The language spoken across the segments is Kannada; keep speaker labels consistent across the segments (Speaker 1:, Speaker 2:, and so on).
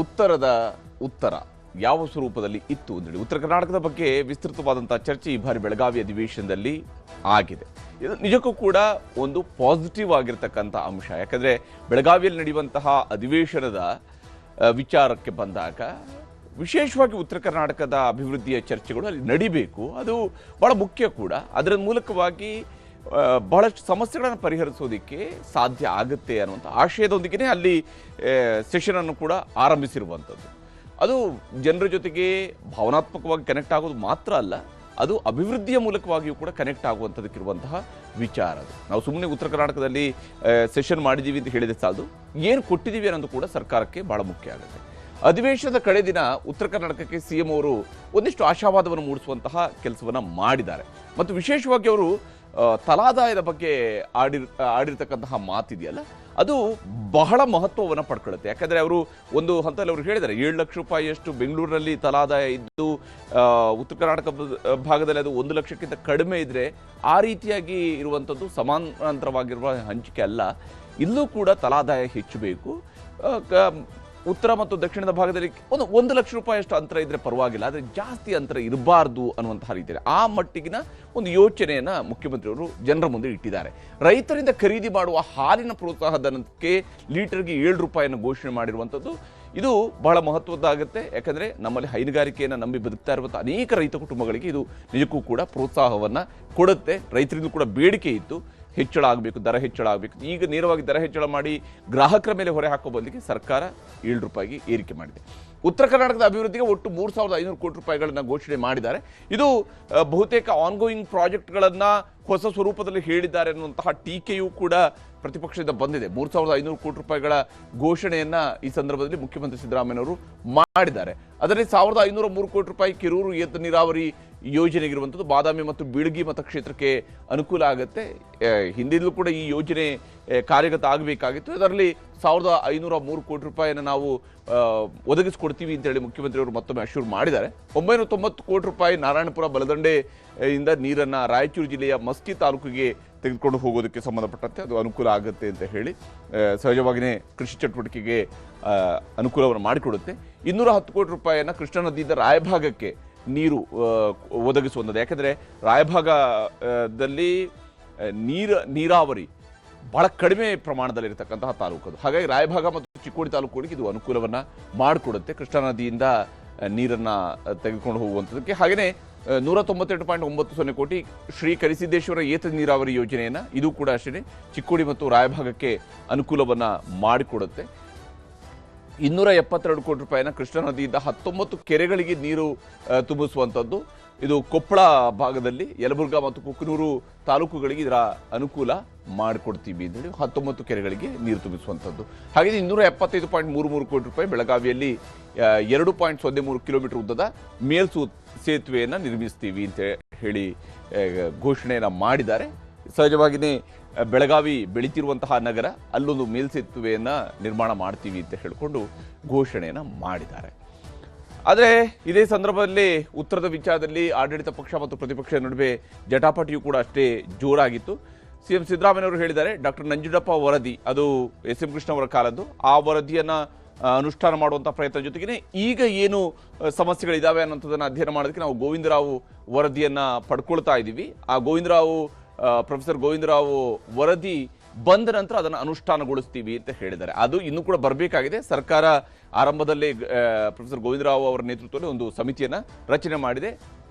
Speaker 1: ಉತ್ತರದ ಉತ್ತರ ಯಾವ ಸ್ವರೂಪದಲ್ಲಿ ಇತ್ತು ಅಂತೇಳಿ ಉತ್ತರ ಕರ್ನಾಟಕದ ಬಗ್ಗೆ ವಿಸ್ತೃತವಾದಂತಹ ಚರ್ಚೆ ಈ ಬಾರಿ ಬೆಳಗಾವಿ ಅಧಿವೇಶನದಲ್ಲಿ ಆಗಿದೆ. ಇದು ನಿಜಕ್ಕೂ ಕೂಡ ಒಂದು ಪಾಸಿಟಿವ್ ಆಗಿರತಕ್ಕಂಥ ಅಂಶ. ಯಾಕಂದರೆ ಬೆಳಗಾವಿಯಲ್ಲಿ ನಡೆಯುವಂತಹ ಅಧಿವೇಶನದ ವಿಚಾರಕ್ಕೆ ಬಂದಾಗ ವಿಶೇಷವಾಗಿ ಉತ್ತರ ಕರ್ನಾಟಕದ ಅಭಿವೃದ್ಧಿಯ ಚರ್ಚೆಗಳು ಅಲ್ಲಿ ನಡಿಬೇಕು. ಅದು ಬಹಳ ಮುಖ್ಯ ಕೂಡ. ಅದರ ಮೂಲಕವಾಗಿ ಬಹಳಷ್ಟು ಸಮಸ್ಯೆಗಳನ್ನು ಪರಿಹರಿಸೋದಕ್ಕೆ ಸಾಧ್ಯ ಆಗುತ್ತೆ ಅನ್ನುವಂಥ ಆಶಯದೊಂದಿಗೆ ಅಲ್ಲಿ ಸೆಷನನ್ನು ಕೂಡ ಆರಂಭಿಸಿರುವಂಥದ್ದು. ಅದು ಜನರ ಜೊತೆಗೆ ಭಾವನಾತ್ಮಕವಾಗಿ ಕನೆಕ್ಟ್ ಆಗೋದು ಮಾತ್ರ ಅಲ್ಲ, ಅದು ಅಭಿವೃದ್ಧಿಯ ಮೂಲಕವಾಗಿಯೂ ಕೂಡ ಕನೆಕ್ಟ್ ಆಗುವಂಥದಕ್ಕಿರುವಂತಹ ವಿಚಾರ. ಅದು ನಾವು ಸುಮ್ಮನೆ ಉತ್ತರ ಕರ್ನಾಟಕದಲ್ಲಿ ಸೆಷನ್ ಮಾಡಿದ್ದೀವಿ ಅಂತ ಹೇಳಿದೆ ಸಾಲದು, ಏನು ಕೊಟ್ಟಿದ್ದೀವಿ ಅನ್ನೋದು ಕೂಡ ಸರ್ಕಾರಕ್ಕೆ ಭಾಳ ಮುಖ್ಯ ಆಗುತ್ತೆ. ಅಧಿವೇಶನದ ಕಡೆ ದಿನ ಉತ್ತರ ಕರ್ನಾಟಕಕ್ಕೆ ಸಿಎಂ ಅವರು ಒಂದಿಷ್ಟು ಆಶಾವಾದವನ್ನು ಮೂಡಿಸುವಂತಹ ಕೆಲಸವನ್ನು ಮಾಡಿದ್ದಾರೆ. ಮತ್ತು ವಿಶೇಷವಾಗಿ ಅವರು ತಲಾದಾಯದ ಬಗ್ಗೆ ಆಡಿರ್ತಕ್ಕಂತಹ ಮಾತಿದೆಯಲ್ಲ, ಅದು ಬಹಳ ಮಹತ್ವವನ್ನು ಪಡ್ಕೊಳ್ಳುತ್ತೆ. ಯಾಕಂದರೆ ಅವರು ಒಂದು ಹಂತದಲ್ಲಿ ಅವರು ಹೇಳಿದ್ದಾರೆ 7 ಲಕ್ಷ ರೂಪಾಯಿಯಷ್ಟು ಬೆಂಗಳೂರಿನಲ್ಲಿ ತಲಾದಾಯ ಇದ್ದು ಉತ್ತರ ಕರ್ನಾಟಕ ಭಾಗದಲ್ಲಿ ಅದು 1 ಲಕ್ಷಕ್ಕಿಂತ ಕಡಿಮೆ ಇದ್ದರೆ ಆ ರೀತಿಯಾಗಿ ಇರುವಂಥದ್ದು ಸಮಾನಾಂತರವಾಗಿರುವ ಹಂಚಿಕೆ ಅಲ್ಲ. ಇಲ್ಲೂ ಕೂಡ ತಲಾದಾಯ ಹೆಚ್ಚಬೇಕು. ಉತ್ತರ ಮತ್ತು ದಕ್ಷಿಣದ ಭಾಗದಲ್ಲಿ 1 ಲಕ್ಷ ರೂಪಾಯಿಯಷ್ಟು ಅಂತರ ಇದ್ದರೆ ಪರವಾಗಿಲ್ಲ, ಆದರೆ ಜಾಸ್ತಿ ಅಂತರ ಇರಬಾರ್ದು ಅನ್ನುವಂತಹ ರೀತಿಯಲ್ಲಿ ಆ ಮಟ್ಟಿಗಿನ ಒಂದು ಯೋಚನೆಯನ್ನು ಮುಖ್ಯಮಂತ್ರಿಯವರು ಜನರ ಮುಂದೆ ಇಟ್ಟಿದ್ದಾರೆ. ರೈತರಿಂದ ಖರೀದಿ ಮಾಡುವ ಹಾಲಿನ ಪ್ರೋತ್ಸಾಹಧನಕ್ಕೆ ಲೀಟರ್ಗೆ 7 ರೂಪಾಯಿಯನ್ನು ಘೋಷಣೆ ಮಾಡಿರುವಂಥದ್ದು ಇದು ಬಹಳ ಮಹತ್ವದ್ದಾಗುತ್ತೆ. ಯಾಕಂದರೆ ನಮ್ಮಲ್ಲಿ ಹೈನುಗಾರಿಕೆಯನ್ನು ನಂಬಿ ಬದುಕ್ತಾ ಇರುವಂಥ ಅನೇಕ ರೈತ ಕುಟುಂಬಗಳಿಗೆ ಇದು ನಿಜಕ್ಕೂ ಕೂಡ ಪ್ರೋತ್ಸಾಹವನ್ನು ಕೊಡುತ್ತೆ. ರೈತರಿಂದ ಕೂಡ ಬೇಡಿಕೆ ಇತ್ತು, ಹೆಚ್ಚಳ ಆಗಬೇಕು, ದರ ಹೆಚ್ಚಳ ಆಗಬೇಕು. ಈಗ ನೇರವಾಗಿ ದರ ಹೆಚ್ಚಳ ಮಾಡಿ ಗ್ರಾಹಕರ ಮೇಲೆ ಹೊರೆ ಹಾಕೋ ಬದಲಿಗೆ ಸರ್ಕಾರ 7 ರೂಪಾಯಿಗೆ ಏರಿಕೆ ಮಾಡಿದೆ. ಉತ್ತರ ಕರ್ನಾಟಕದ ಅಭಿವೃದ್ಧಿಗೆ ಒಟ್ಟು 3,500 ಕೋಟಿ ರೂಪಾಯಿಗಳನ್ನು ಘೋಷಣೆ ಮಾಡಿದ್ದಾರೆ. ಇದು ಬಹುತೇಕ ಆನ್ಗೋಯಿಂಗ್ ಪ್ರಾಜೆಕ್ಟ್ಗಳನ್ನು ಹೊಸ ಸ್ವರೂಪದಲ್ಲಿ ಹೇಳಿದ್ದಾರೆ ಅನ್ನುವಂತಹ ಟೀಕೆಯೂ ಕೂಡ ಪ್ರತಿಪಕ್ಷದಿಂದ ಬಂದಿದೆ. 3,500 ಕೋಟಿ ರೂಪಾಯಿಗಳ ಘೋಷಣೆಯನ್ನು ಈ ಸಂದರ್ಭದಲ್ಲಿ ಮುಖ್ಯಮಂತ್ರಿ ಸಿದ್ದರಾಮಯ್ಯನವರು ಮಾಡಿದ್ದಾರೆ. ಅದರಲ್ಲಿ 1,503 ಕೋಟಿ ರೂಪಾಯಿ ಕಿರೂರು ಏತ ನೀರಾವರಿ ಯೋಜನೆಗಿರುವಂಥದ್ದು ಬಾದಾಮಿ ಮತ್ತು ಬೀಳಗಿ ಮತಕ್ಷೇತ್ರಕ್ಕೆ ಅನುಕೂಲ ಆಗುತ್ತೆ. ಹಿಂದಿನಲ್ಲೂ ಕೂಡ ಈ ಯೋಜನೆ ಕಾರ್ಯಗತ ಆಗಬೇಕಾಗಿತ್ತು. ಅದರಲ್ಲಿ 1,503 ಕೋಟಿ ರೂಪಾಯಿಯನ್ನು ನಾವು ಒದಗಿಸ್ಕೊಡ್ತೀವಿ ಅಂತೇಳಿ ಮುಖ್ಯಮಂತ್ರಿಯವರು ಮತ್ತೊಮ್ಮೆ ಅಶ್ಯೂರ್ ಮಾಡಿದ್ದಾರೆ. 990 ಕೋಟಿ ರೂಪಾಯಿ ನಾರಾಯಣಪುರ ಬಲದಂಡೆಯಿಂದ ನೀರನ್ನು ರಾಯಚೂರು ಜಿಲ್ಲೆಯ ಮಸ್ಕಿ ತಾಲೂಕಿಗೆ ತೆಗೆದುಕೊಂಡು ಹೋಗೋದಕ್ಕೆ ಸಂಬಂಧಪಟ್ಟಂತೆ ಅದು ಅನುಕೂಲ ಆಗುತ್ತೆ ಅಂತ ಹೇಳಿ ಸಹಜವಾಗಿಯೇ ಕೃಷಿ ಚಟುವಟಿಕೆಗೆ ಅನುಕೂಲವನ್ನು ಮಾಡಿಕೊಡುತ್ತೆ. 210 ಕೋಟಿ ರೂಪಾಯಿಯನ್ನು ಕೃಷ್ಣಾ ನದಿಯಿಂದ ರಾಯಭಾಗಕ್ಕೆ ನೀರು ಒದಗಿಸುವಂಥದ್ದು. ಯಾಕೆಂದರೆ ರಾಯಭಾಗದಲ್ಲಿ ನೀರಾವರಿ ಬಹಳ ಕಡಿಮೆ ಪ್ರಮಾಣದಲ್ಲಿರ್ತಕ್ಕಂತಹ ತಾಲೂಕು ಅದು. ಹಾಗಾಗಿ ರಾಯಭಾಗ ಮತ್ತು ಚಿಕ್ಕೋಡಿ ತಾಲೂಕುಗಳಿಗೆ ಇದು ಅನುಕೂಲವನ್ನು ಮಾಡಿಕೊಡುತ್ತೆ ಕೃಷ್ಣಾ ನದಿಯಿಂದ ನೀರನ್ನು ತೆಗೆದುಕೊಂಡು ಹೋಗುವಂಥದ್ದಕ್ಕೆ. ಹಾಗೆಯೇ 192.90 ಕೋಟಿ ಶ್ರೀ ಕರಿಸಿದ್ದೇಶ್ವರ ಏತ ನೀರಾವರಿ ಯೋಜನೆಯನ್ನು ಇದು ಕೂಡ ಅಷ್ಟೇ ಚಿಕ್ಕೋಡಿ ಮತ್ತು ರಾಯಭಾಗಕ್ಕೆ ಅನುಕೂಲವನ್ನು ಮಾಡಿಕೊಡುತ್ತೆ. 272 ಕೋಟಿ ರೂಪಾಯಿನ ಕೃಷ್ಣಾ ನದಿಯಿಂದ 19 ಕೆರೆಗಳಿಗೆ ನೀರು ತುಂಬಿಸುವಂಥದ್ದು. ಇದು ಕೊಪ್ಪಳ ಭಾಗದಲ್ಲಿ ಯಲಬುರ್ಗಾ ಮತ್ತು ಕುಕನೂರು ತಾಲೂಕುಗಳಿಗೆ ಇದರ ಅನುಕೂಲ ಮಾಡಿಕೊಡ್ತೀವಿ ಅಂತೇಳಿ 19 ಕೆರೆಗಳಿಗೆ ನೀರು ತುಂಬಿಸುವಂಥದ್ದು. ಹಾಗೆ 275.33 ಕೋಟಿ ರೂಪಾಯಿ ಬೆಳಗಾವಿಯಲ್ಲಿ 2.03 ಕಿಲೋಮೀಟರ್ ಉದ್ದದ ಮೇಲ್ಸು ಸೇತುವೆಯನ್ನು ನಿರ್ಮಿಸ್ತೀವಿ ಅಂತ ಹೇಳಿ ಘೋಷಣೆಯನ್ನು ಮಾಡಿದ್ದಾರೆ. ಸಹಜವಾಗಿಯೇ ಬೆಳಗಾವಿ ಬೆಳೀತಿರುವಂತಹ ನಗರ, ಅಲ್ಲೊಂದು ಮೇಲ್ಸೇತುವೆಯನ್ನು ನಿರ್ಮಾಣ ಮಾಡ್ತೀವಿ ಅಂತ ಹೇಳಿಕೊಂಡು ಘೋಷಣೆಯನ್ನು ಮಾಡಿದ್ದಾರೆ. ಆದರೆ ಇದೇ ಸಂದರ್ಭದಲ್ಲಿ ಉತ್ತರದ ವಿಚಾರದಲ್ಲಿ ಆಡಳಿತ ಪಕ್ಷ ಮತ್ತು ಪ್ರತಿಪಕ್ಷದ ನಡುವೆ ಜಟಾಪಟಿಯೂ ಕೂಡ ಅಷ್ಟೇ ಜೋರಾಗಿತ್ತು. ಸಿಎಂ ಸಿದ್ದರಾಮಯ್ಯವರು ಹೇಳಿದ್ದಾರೆ, ಡಾಕ್ಟರ್ ನಂಜುಂಡಪ್ಪ ವರದಿ ಅದು ಎಸ್.ಎಂ. ಕೃಷ್ಣ ಅವರ ಕಾಲದ್ದು, ಆ ವರದಿಯನ್ನು ಅನುಷ್ಠಾನ ಮಾಡುವಂಥ ಪ್ರಯತ್ನ ಜೊತೆಗೇ ಈಗ ಏನು ಸಮಸ್ಯೆಗಳಿದ್ದಾವೆ ಅನ್ನೋಂಥದ್ದನ್ನು ಅಧ್ಯಯನ ಮಾಡೋದಕ್ಕೆ ನಾವು ಗೋವಿಂದರಾವ್ ವರದಿಯನ್ನು ಪಡ್ಕೊಳ್ತಾ ಇದ್ದೀವಿ. ಆ ಪ್ರೊಫೆಸರ್ ಗೋವಿಂದರಾವ್ ವರದಿ ಬಂದ ನಂತರ ಅದನ್ನು ಅನುಷ್ಠಾನಗೊಳಿಸ್ತೀವಿ ಅಂತ ಹೇಳಿದ್ದಾರೆ. ಅದು ಇನ್ನೂ ಕೂಡ ಬರಬೇಕಾಗಿದೆ. ಸರ್ಕಾರ ಆರಂಭದಲ್ಲೇ ಪ್ರೊಫೆಸರ್ ಗೋವಿಂದರಾವ್ ಅವರ ನೇತೃತ್ವದಲ್ಲಿ ಒಂದು ಸಮಿತಿಯನ್ನು ರಚನೆ ಮಾಡಿದೆ,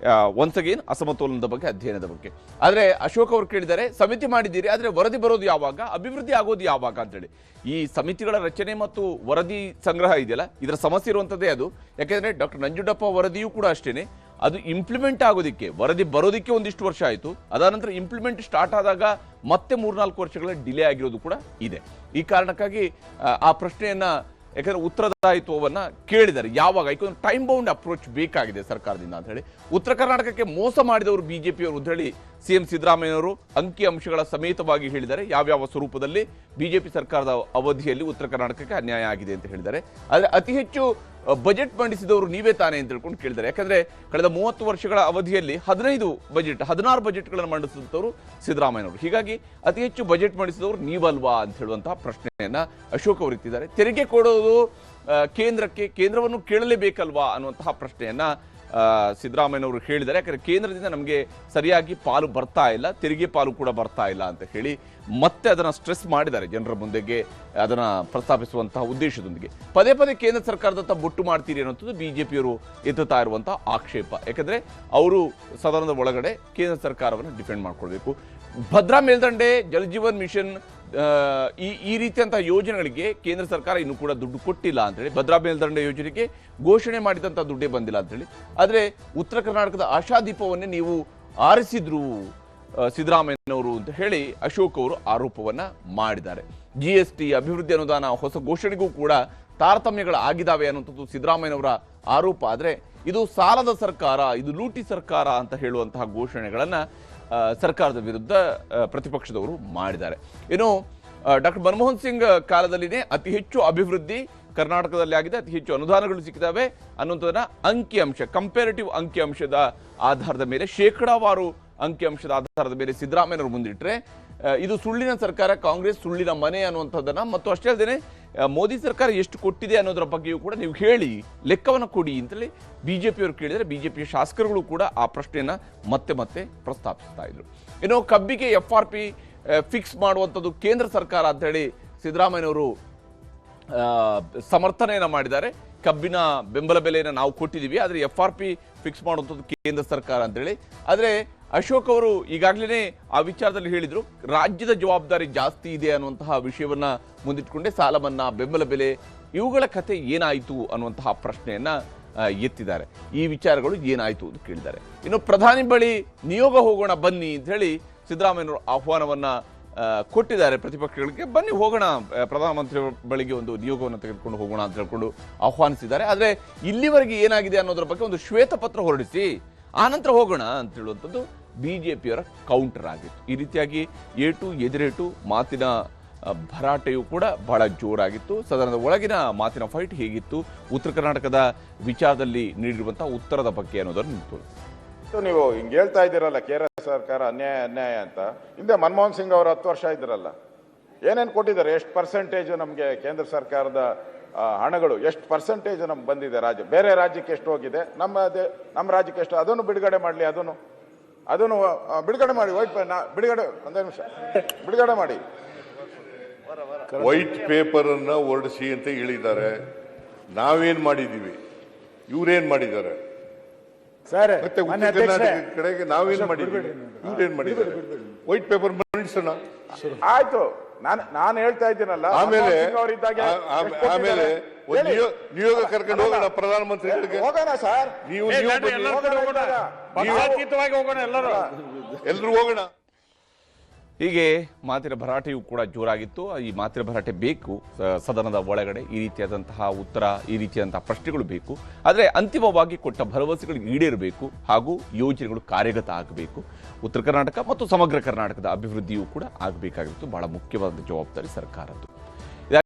Speaker 1: ಒನ್ಸ್ ಅಗೇನ್ ಅಸಮತೋಲನದ ಬಗ್ಗೆ, ಅಧ್ಯಯನದ ಬಗ್ಗೆ. ಆದರೆ ಅಶೋಕ್ ಅವರು ಕೇಳಿದ್ದಾರೆ, ಸಮಿತಿ ಮಾಡಿದ್ದೀರಿ, ಆದರೆ ವರದಿ ಬರೋದು ಯಾವಾಗ, ಅಭಿವೃದ್ಧಿ ಆಗೋದು ಯಾವಾಗ ಅಂತೇಳಿ. ಈ ಸಮಿತಿಗಳ ರಚನೆ ಮತ್ತು ವರದಿ ಸಂಗ್ರಹ ಇದೆಯಲ್ಲ, ಇದರ ಸಮಸ್ಯೆ ಇರುವಂಥದ್ದೇ ಅದು. ಯಾಕೆಂದರೆ ಡಾಕ್ಟರ್ ನಂಜುಂಡಪ್ಪ ವರದಿಯೂ ಕೂಡ ಅಷ್ಟೇ ಅದು ಇಂಪ್ಲಿಮೆಂಟ್ ಆಗೋದಕ್ಕೆ, ವರದಿ ಬರೋದಕ್ಕೆ ಒಂದಿಷ್ಟು ವರ್ಷ ಆಯಿತು, ಅದಾದ ನಂತರ ಇಂಪ್ಲಿಮೆಂಟ್ ಸ್ಟಾರ್ಟ್ ಆದಾಗ ಮತ್ತೆ 3-4 ವರ್ಷಗಳ ಡಿಲೇ ಆಗಿರೋದು ಕೂಡ ಇದೆ. ಈ ಕಾರಣಕ್ಕಾಗಿ ಆ ಪ್ರಶ್ನೆಯನ್ನು, ಯಾಕಂದರೆ ಉತ್ತರದಾಯಿತ್ವವನ್ನು ಕೇಳಿದ್ದಾರೆ ಯಾವಾಗ, ಯಾಕಂದ್ರೆ ಟೈಮ್ ಬೌಂಡ್ ಅಪ್ರೋಚ್ ಬೇಕಾಗಿದೆ ಸರ್ಕಾರದಿಂದ ಅಂತ ಹೇಳಿ. ಉತ್ತರ ಕರ್ನಾಟಕಕ್ಕೆ ಮೋಸ ಮಾಡಿದವರು ಬಿಜೆಪಿಯವರು ಅಂತ ಹೇಳಿ ಸಿಎಂ ಸಿದ್ದರಾಮಯ್ಯನವರು ಅಂಕಿ ಅಂಶಗಳ ಸಮೇತವಾಗಿ ಹೇಳಿದ್ದಾರೆ. ಯಾವ್ಯಾವ ಸ್ವರೂಪದಲ್ಲಿ ಬಿಜೆಪಿ ಸರ್ಕಾರದ ಅವಧಿಯಲ್ಲಿ ಉತ್ತರ ಕರ್ನಾಟಕಕ್ಕೆ ಅನ್ಯಾಯ ಆಗಿದೆ ಅಂತ ಹೇಳಿದ್ದಾರೆ. ಆದರೆ ಅತಿ ಹೆಚ್ಚು ಬಜೆಟ್ ಮಂಡಿಸಿದವರು ನೀವೇ ತಾನೇ ಅಂತ ಹೇಳ್ಕೊಂಡು ಕೇಳಿದ್ದಾರೆ. ಯಾಕಂದರೆ ಕಳೆದ 30 ವರ್ಷಗಳ ಅವಧಿಯಲ್ಲಿ 16 ಬಜೆಟ್ಗಳನ್ನು ಮಂಡಿಸಿದವರು ಸಿದ್ದರಾಮಯ್ಯನವರು. ಹೀಗಾಗಿ ಅತಿ ಹೆಚ್ಚು ಬಜೆಟ್ ಮಂಡಿಸಿದವರು ನೀವಲ್ವಾ ಅಂತ ಹೇಳುವಂತಹ ಪ್ರಶ್ನೆಯನ್ನು ಅಶೋಕ್ ಅವರು ಎತ್ತಿದ್ದಾರೆ. ತೆರಿಗೆ ಕೊಡೋದು ಕೇಂದ್ರವನ್ನು ಕೇಳಲೇಬೇಕಲ್ವಾ ಅನ್ನುವಂತಹ ಪ್ರಶ್ನೆಯನ್ನ ಸಿದ್ದರಾಮಯ್ಯನವರು ಹೇಳಿದ್ದಾರೆ. ಯಾಕಂದ್ರೆ ಕೇಂದ್ರದಿಂದ ನಮಗೆ ಸರಿಯಾಗಿ ಪಾಲು ಬರ್ತಾ ಇಲ್ಲ, ತೆರಿಗೆ ಪಾಲು ಕೂಡ ಬರ್ತಾ ಇಲ್ಲ ಅಂತ ಹೇಳಿ ಮತ್ತೆ ಅದನ್ನ ಸ್ಟ್ರೆಸ್ ಮಾಡಿದ್ದಾರೆ ಜನರ ಮುಂದೆಗೆ ಅದನ್ನ ಪ್ರಸ್ತಾಪಿಸುವಂತಹ ಉದ್ದೇಶದೊಂದಿಗೆ. ಪದೇ ಪದೇ ಕೇಂದ್ರ ಸರ್ಕಾರದತ್ತ ಬೊಟ್ಟು ಮಾಡ್ತೀರಿ ಅನ್ನೋದು ಬಿಜೆಪಿಯವರು ಎತ್ತುತ್ತಾ ಇರುವಂತಹ ಆಕ್ಷೇಪ. ಯಾಕಂದ್ರೆ ಅವರು ಸದನದ ಒಳಗಡೆ ಕೇಂದ್ರ ಸರ್ಕಾರವನ್ನು ಡಿಫೆಂಡ್ ಮಾಡ್ಕೊಳ್ಬೇಕು. ಭದ್ರಾ ಮೇಲ್ದಂಡೆ, ಜಲಜೀವನ್ ಮಿಷನ್ ಈ ರೀತಿಯಂತಹ ಯೋಜನೆಗಳಿಗೆ ಕೇಂದ್ರ ಸರ್ಕಾರ ಇನ್ನೂ ಕೂಡ ದುಡ್ಡು ಕೊಟ್ಟಿಲ್ಲ ಅಂತೇಳಿ, ಭದ್ರಾ ಮೇಲ್ದಂಡೆ ಯೋಜನೆಗೆ ಘೋಷಣೆ ಮಾಡಿದಂಥ ದುಡ್ಡೇ ಬಂದಿಲ್ಲ ಅಂತೇಳಿ. ಆದರೆ ಉತ್ತರ ಕರ್ನಾಟಕದ ಆಶಾದೀಪವನ್ನೇ ನೀವು ಆರಿಸಿದ್ರು ಸಿದ್ದರಾಮಯ್ಯನವರು ಅಂತ ಹೇಳಿ ಅಶೋಕ್ ಅವರು ಆರೋಪವನ್ನ ಮಾಡಿದ್ದಾರೆ. GST, ಅಭಿವೃದ್ಧಿ ಅನುದಾನ, ಹೊಸ ಘೋಷಣೆಗೂ ಕೂಡ ತಾರತಮ್ಯಗಳಾಗಿದ್ದಾವೆ ಅನ್ನುವಂಥದ್ದು ಸಿದ್ದರಾಮಯ್ಯನವರ ಆರೋಪ. ಆದರೆ ಇದು ಸಾಲದ ಸರ್ಕಾರ, ಇದು ಲೂಟಿ ಸರ್ಕಾರ ಅಂತ ಹೇಳುವಂತಹ ಘೋಷಣೆಗಳನ್ನ ಸರ್ಕಾರದ ವಿರುದ್ಧ ಪ್ರತಿಪಕ್ಷದವರು ಮಾಡಿದ್ದಾರೆ. ಇನ್ನು ಡಾಕ್ಟರ್ ಮನಮೋಹನ್ ಸಿಂಗ್ ಕಾಲದಲ್ಲಿನೇ ಅತಿ ಹೆಚ್ಚು ಅಭಿವೃದ್ಧಿ ಕರ್ನಾಟಕದಲ್ಲಿ ಆಗಿದೆ, ಅತಿ ಹೆಚ್ಚು ಅನುದಾನಗಳು ಸಿಕ್ಕಿದ್ದಾವೆ ಅನ್ನುವಂಥದ್ದನ್ನ ಅಂಕಿಅಂಶ, ಕಂಪೇರಿಟಿವ್ ಅಂಕಿಅಂಶದ ಆಧಾರದ ಮೇಲೆ, ಶೇಕಡಾವಾರು ಅಂಕಿಅಂಶದ ಆಧಾರದ ಮೇಲೆ ಸಿದ್ದರಾಮಯ್ಯನವರು ಮುಂದಿಟ್ಟರೆ ಇದು ಸುಳ್ಳಿನ ಸರ್ಕಾರ, ಕಾಂಗ್ರೆಸ್ ಸುಳ್ಳಿನ ಮನೆ ಅನ್ನುವಂಥದ್ದನ್ನ, ಮತ್ತು ಅಷ್ಟೇ ಅಲ್ಲದೆ ಮೋದಿ ಸರ್ಕಾರ ಎಷ್ಟು ಕೊಟ್ಟಿದೆ ಅನ್ನೋದರ ಬಗ್ಗೆಯೂ ಕೂಡ ನೀವು ಹೇಳಿ, ಲೆಕ್ಕವನ್ನು ಕೊಡಿ ಅಂತೇಳಿ ಬಿಜೆಪಿಯವರು ಕೇಳಿದರೆ ಬಿಜೆಪಿಯ ಶಾಸಕರುಗಳು ಕೂಡ ಆ ಪ್ರಶ್ನೆಯನ್ನ ಮತ್ತೆ ಮತ್ತೆ ಪ್ರಸ್ತಾಪಿಸ್ತಾ ಇದ್ರು. ಇನ್ನು ಕಬ್ಬಿಗೆ FRP ಫಿಕ್ಸ್ ಮಾಡುವಂಥದ್ದು ಕೇಂದ್ರ ಸರ್ಕಾರ ಅಂತ ಹೇಳಿ ಸಿದ್ದರಾಮಯ್ಯನವರು ಸಮರ್ಥನೆಯನ್ನ ಮಾಡಿದ್ದಾರೆ. ಕಬ್ಬಿನ ಬೆಂಬಲ ಬೆಲೆಯನ್ನು ನಾವು ಕೊಟ್ಟಿದ್ದೀವಿ, ಆದರೆ FRP ಫಿಕ್ಸ್ ಮಾಡುವಂಥದ್ದು ಕೇಂದ್ರ ಸರ್ಕಾರ ಅಂತೇಳಿ. ಆದರೆ ಅಶೋಕ್ ಅವರು ಈಗಾಗಲೇ ಆ ವಿಚಾರದಲ್ಲಿ ಹೇಳಿದ್ರು, ರಾಜ್ಯದ ಜವಾಬ್ದಾರಿ ಜಾಸ್ತಿ ಇದೆ ಅನ್ನುವಂತಹ ವಿಷಯವನ್ನ ಮುಂದಿಟ್ಕೊಂಡೆ ಸಾಲ ಮನ್ನಾ, ಬೆಂಬಲ ಬೆಲೆ ಇವುಗಳ ಕತೆ ಏನಾಯಿತು ಅನ್ನುವಂತಹ ಪ್ರಶ್ನೆಯನ್ನ ಎತ್ತಿದ್ದಾರೆ. ಈ ವಿಚಾರಗಳು ಏನಾಯಿತು ಅಂತ ಕೇಳಿದ್ದಾರೆ. ಇನ್ನು ಪ್ರಧಾನಿ ಬಳಿ ನಿಯೋಗ ಹೋಗೋಣ ಬನ್ನಿ ಅಂತ ಹೇಳಿ ಸಿದ್ದರಾಮಯ್ಯನವರು ಆಹ್ವಾನವನ್ನ ಕೊಟ್ಟಿದ್ದಾರೆ ಪ್ರತಿಪಕ್ಷಗಳಿಗೆ. ಬನ್ನಿ ಹೋಗೋಣ, ಪ್ರಧಾನಮಂತ್ರಿ ಬಳಿಗೆ ಒಂದು ನಿಯೋಗವನ್ನು ತೆಗೆದುಕೊಂಡು ಹೋಗೋಣ ಅಂತ ಹೇಳ್ಕೊಂಡು ಆಹ್ವಾನಿಸಿದ್ದಾರೆ. ಆದರೆ ಇಲ್ಲಿವರೆಗೆ ಏನಾಗಿದೆ ಅನ್ನೋದ್ರ ಬಗ್ಗೆ ಒಂದು ಶ್ವೇತಪತ್ರ ಹೊರಡಿಸಿ ಆನಂತರ ಹೋಗೋಣ ಅಂತ ಹೇಳುವಂಥದ್ದು ಬಿಜೆಪಿಯವರ ಕೌಂಟರ್ ಆಗಿತ್ತು. ಈ ರೀತಿಯಾಗಿ ಏಟು ಎದುರೇಟು ಮಾತಿನ ಭರಾಟೆಯೂ ಕೂಡ ಬಹಳ ಜೋರಾಗಿತ್ತು. ಸದನದ ಒಳಗಿನ ಮಾತಿನ ಫೈಟ್ ಹೇಗಿತ್ತು, ಉತ್ತರ ಕರ್ನಾಟಕದ ವಿಚಾರದಲ್ಲಿ ನೀಡಿರುವಂತಹ ಉತ್ತರದ ಬಗ್ಗೆ ಅನ್ನೋದನ್ನು ನಿಂತು
Speaker 2: ನೀವು ಹಿಂಗೆ ಹೇಳ್ತಾ ಇದ್ದೀರಲ್ಲ, ಕೇಂದ್ರ ಸರ್ಕಾರ ಅನ್ಯಾಯ ಅಂತ. ಹಿಂದೆ ಮನಮೋಹನ್ ಸಿಂಗ್ ಅವರು 10 ವರ್ಷ ಇದ್ರಲ್ಲ, ಏನೇನು ಕೊಟ್ಟಿದ್ದಾರೆ, ಎಷ್ಟು ಪರ್ಸೆಂಟೇಜ್ ನಮಗೆ ಕೇಂದ್ರ ಸರ್ಕಾರದ ಹಣಗಳು ಎಷ್ಟು ಪರ್ಸೆಂಟೇಜ್ ನಮ್ಗೆ ಬಂದಿದೆ, ಬೇರೆ ರಾಜ್ಯಕ್ಕೆ ಎಷ್ಟು ಹೋಗಿದೆ, ನಮ್ಮ ರಾಜ್ಯಕ್ಕೆ ಎಷ್ಟು, ಅದನ್ನು ಬಿಡುಗಡೆ ಮಾಡಲಿ, ಅದನ್ನು ಬಿಡುಗಡೆ ಮಾಡಿ. ಬಿಡುಗಡೆ ಒಂದೇ ನಿಮಿಷ ಬಿಡುಗಡೆ ಮಾಡಿ.
Speaker 3: ವೈಟ್ ಪೇಪರ್ ಅನ್ನ ಹೊರಡಿಸಿ ಅಂತ ಹೇಳಿದ್ದಾರೆ. ನಾವೇನ್ ಮಾಡಿದೀವಿ, ಇವ್ರೇನ್ ಮಾಡಿದ್ದಾರೆ ಮತ್ತೆ ಉತ್ತರ ಕರ್ನಾಟಕ ಕಡೆಗೆ ನಾವೇನ್ ಮಾಡಿದೀವಿ, ಇವ್ರೇನ್ ಮಾಡಿದ್ದಾರೆ, ವೈಟ್ ಪೇಪರ್ ಮಂಡಿಸೋಣ.
Speaker 2: ಆಯ್ತು, ನಾನು ಹೇಳ್ತಾ ಇದ್ದೀನಲ್ಲ.
Speaker 3: ಆಮೇಲೆ ನಿಯೋಗ ಕರ್ಕೊಂಡು ಹೋಗೋಣ ಪ್ರಧಾನಮಂತ್ರಿಗಳಿಗೆ.
Speaker 2: ಹೋಗೋಣ ಸರ್,
Speaker 3: ಎಲ್ರು ಹೋಗೋಣ.
Speaker 1: ಹೀಗೆ ಮಾತಿನ ಭರಾಟೆಯೂ ಕೂಡ ಜೋರಾಗಿತ್ತು. ಈ ಮಾತಿನ ಭರಾಟೆ ಬೇಕು, ಸದನದ ಒಳಗಡೆ ಈ ರೀತಿಯಾದಂತಹ ಉತ್ತರ, ಈ ರೀತಿಯಾದಂತಹ ಪ್ರಶ್ನೆಗಳು ಬೇಕು. ಆದರೆ ಅಂತಿಮವಾಗಿ ಕೊಟ್ಟ ಭರವಸೆಗಳು ಈಡೇರಬೇಕು ಹಾಗೂ ಯೋಜನೆಗಳು ಕಾರ್ಯಗತ ಆಗಬೇಕು. ಉತ್ತರ ಕರ್ನಾಟಕ ಮತ್ತು ಸಮಗ್ರ ಕರ್ನಾಟಕದ ಅಭಿವೃದ್ಧಿಯೂ ಕೂಡ ಆಗಬೇಕಾಗಿತ್ತು. ಬಹಳ ಮುಖ್ಯವಾದ ಜವಾಬ್ದಾರಿ ಸರ್ಕಾರದ್ದು.